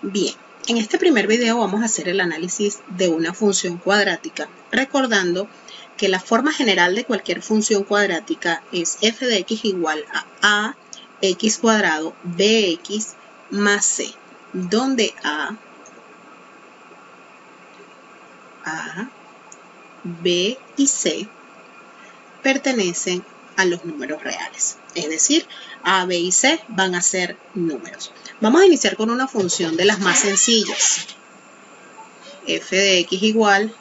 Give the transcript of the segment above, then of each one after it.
Bien, en este primer video vamos a hacer el análisis de una función cuadrática, recordando que la forma general de cualquier función cuadrática es f de x igual a x cuadrado bx más c, donde a, b y c pertenecen a los números reales, es decir, a, b y c van a ser números. Vamos a iniciar con una función de las más sencillas, f de x igual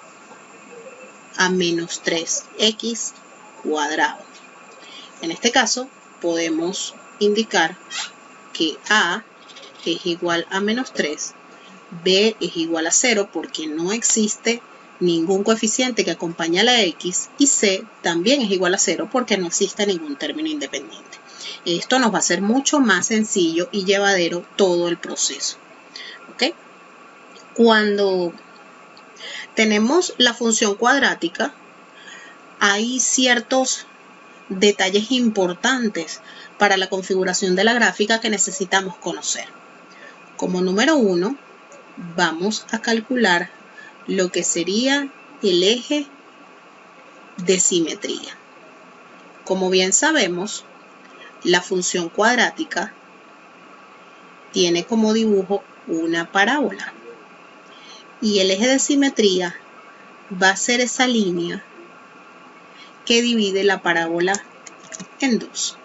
a menos 3x cuadrado. En este caso podemos indicar que a es igual a menos 3, b es igual a 0 porque no existe ningún coeficiente que acompañe a la x, y c también es igual a 0 porque no existe ningún término independiente. Esto nos va a hacer mucho más sencillo y llevadero todo el proceso. ¿Ok? Cuando tenemos la función cuadrática, hay ciertos detalles importantes para la configuración de la gráfica que necesitamos conocer. Como número 1, vamos a calcular lo que sería el eje de simetría. Como bien sabemos, la función cuadrática tiene como dibujo una parábola y el eje de simetría va a ser esa línea que divide la parábola en dos.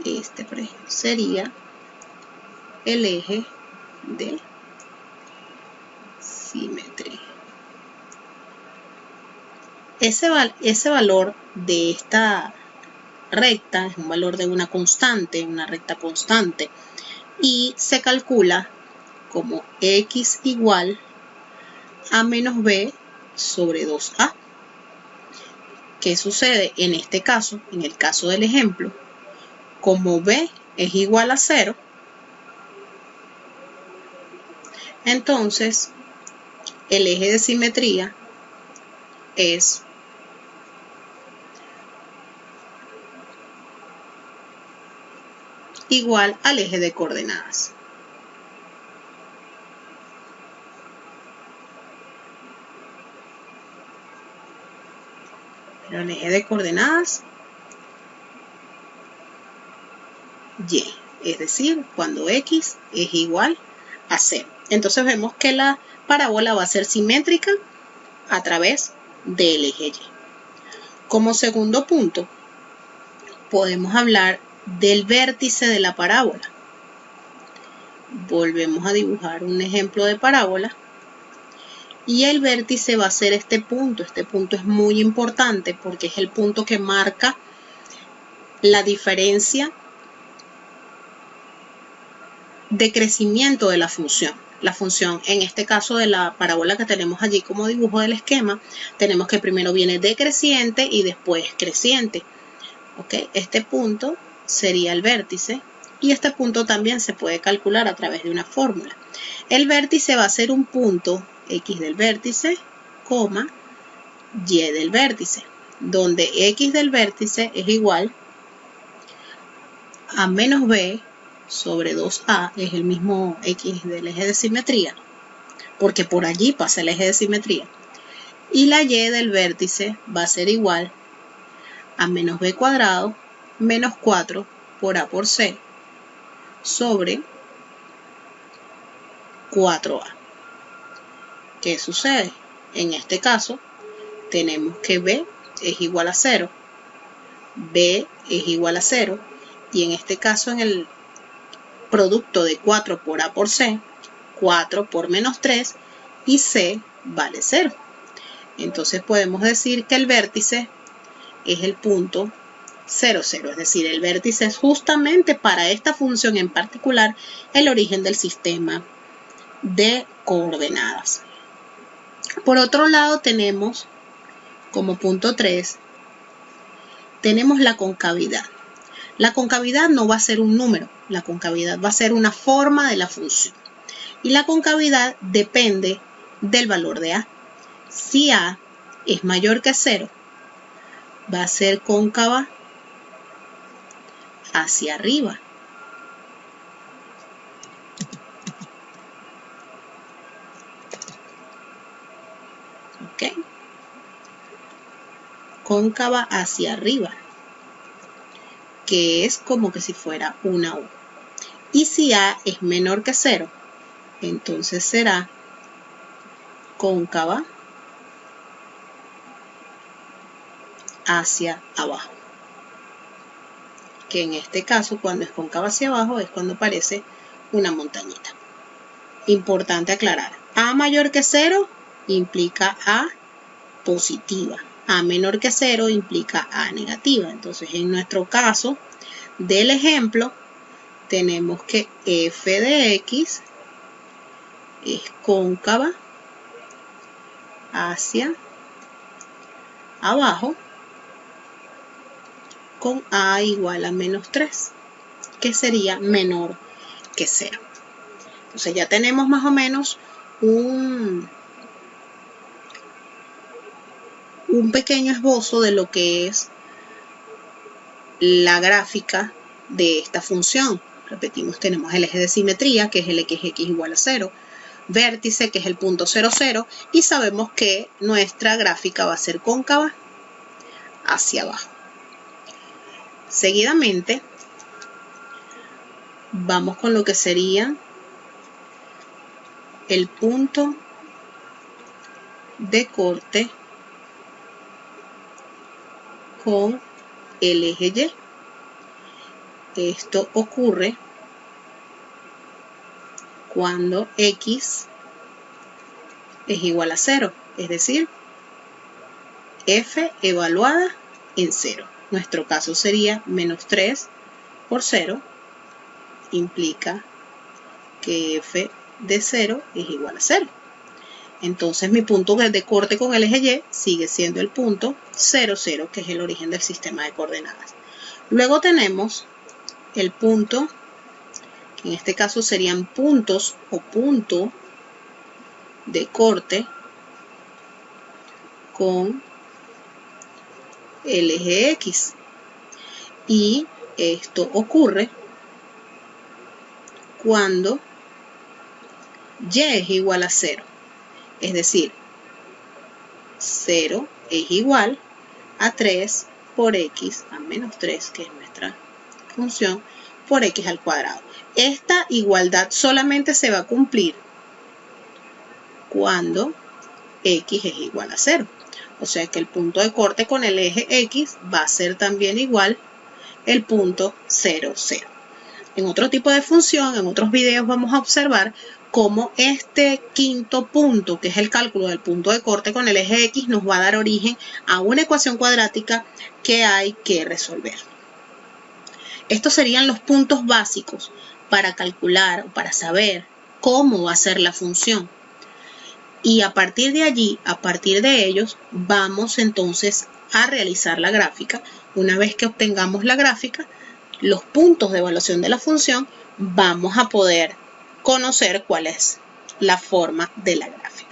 Este, por ejemplo, sería el eje de simetría. Ese valor de esta recta es un valor de una constante, una recta constante, y se calcula como x igual a menos b sobre 2a. ¿Qué sucede en este caso? En el caso del ejemplo, como b es igual a 0, entonces el eje de simetría es igual al eje de coordenadas. Pero el eje de coordenadas y, es decir, cuando x es igual a 0. Entonces vemos que la parábola va a ser simétrica a través del eje y. Como segundo punto, podemos hablar del vértice de la parábola. Volvemos a dibujar un ejemplo de parábola y el vértice va a ser este punto. Este punto es muy importante porque es el punto que marca la diferencia de crecimiento de la función. La función, en este caso de la parábola que tenemos allí como dibujo del esquema, tenemos que primero viene decreciente y después creciente. ¿Okay? Este punto sería el vértice y este punto también se puede calcular a través de una fórmula. El vértice va a ser un punto x del vértice, coma, y del vértice, donde x del vértice es igual a menos b sobre 2a, es el mismo x del eje de simetría, porque por allí pasa el eje de simetría, y la y del vértice va a ser igual a menos b cuadrado menos 4 por a por c sobre 4a. ¿Qué sucede? En este caso tenemos que b es igual a 0, b es igual a 0, y en este caso en el producto de 4 por a por c, 4 por menos 3, y c vale 0. Entonces podemos decir que el vértice es el punto 0, 0, es decir, el vértice es justamente para esta función en particular el origen del sistema de coordenadas. Por otro lado tenemos como punto 3, tenemos la concavidad. La concavidad no va a ser un número, la concavidad va a ser una forma de la función. Y la concavidad depende del valor de a. Si a es mayor que 0, va a ser cóncava hacia arriba. cóncava hacia arriba, que es como que si fuera una U. Y si A es menor que 0, entonces será cóncava hacia abajo. Que en este caso, cuando es cóncava hacia abajo, es cuando parece una montañita. Importante aclarar, A mayor que 0 implica A positiva. A menor que 0 implica A negativa. Entonces, en nuestro caso del ejemplo, tenemos que f de x es cóncava hacia abajo con A igual a menos 3, que sería menor que 0. Entonces ya tenemos más o menos un pequeño esbozo de lo que es la gráfica de esta función. Repetimos, tenemos el eje de simetría, que es el eje x igual a 0, vértice, que es el punto 0, 0, y sabemos que nuestra gráfica va a ser cóncava hacia abajo. Seguidamente, vamos con lo que sería el punto de corte con el eje Y. Esto ocurre cuando x es igual a 0, es decir, f evaluada en 0. Nuestro caso sería menos 3 por 0, implica que f de 0 es igual a 0. Entonces mi punto de corte con el eje Y sigue siendo el punto 0, 0, que es el origen del sistema de coordenadas. Luego tenemos el punto, que en este caso serían puntos o punto de corte con el eje X. Y esto ocurre cuando Y es igual a 0. Es decir, 0 es igual a 3 por x a menos 3, que es nuestra función, por x al cuadrado. Esta igualdad solamente se va a cumplir cuando x es igual a 0. O sea que el punto de corte con el eje x va a ser también igual el punto 0, 0. En otro tipo de función, en otros videos vamos a observar cómo este quinto punto, que es el cálculo del punto de corte con el eje X, nos va a dar origen a una ecuación cuadrática que hay que resolver. Estos serían los puntos básicos para calcular o para saber cómo va a ser la función. Y a partir de allí, a partir de ellos, vamos entonces a realizar la gráfica. Una vez que obtengamos la gráfica, los puntos de evaluación de la función, vamos a poder conocer cuál es la forma de la gráfica.